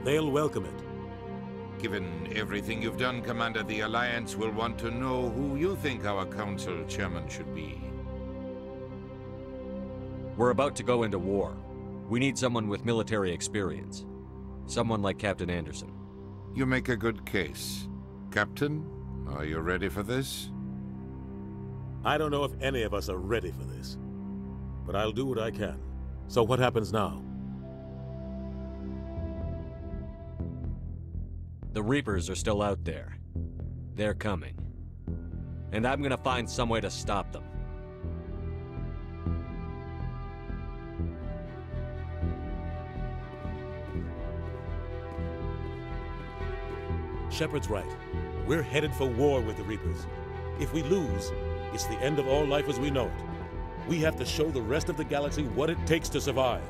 They'll welcome it. Given everything you've done, Commander, the Alliance will want to know who you think our Council Chairman should be. We're about to go into war. We need someone with military experience. Someone like Captain Anderson. You make a good case. Captain, are you ready for this? I don't know if any of us are ready for this. But I'll do what I can. So what happens now? The Reapers are still out there. They're coming. And I'm gonna find some way to stop them. Shepard's right. We're headed for war with the Reapers. If we lose, it's the end of all life as we know it. We have to show the rest of the galaxy what it takes to survive.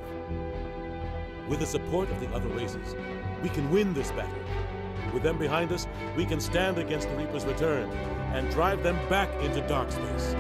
With the support of the other races, we can win this battle. With them behind us, we can stand against the Reaper's return and drive them back into dark space.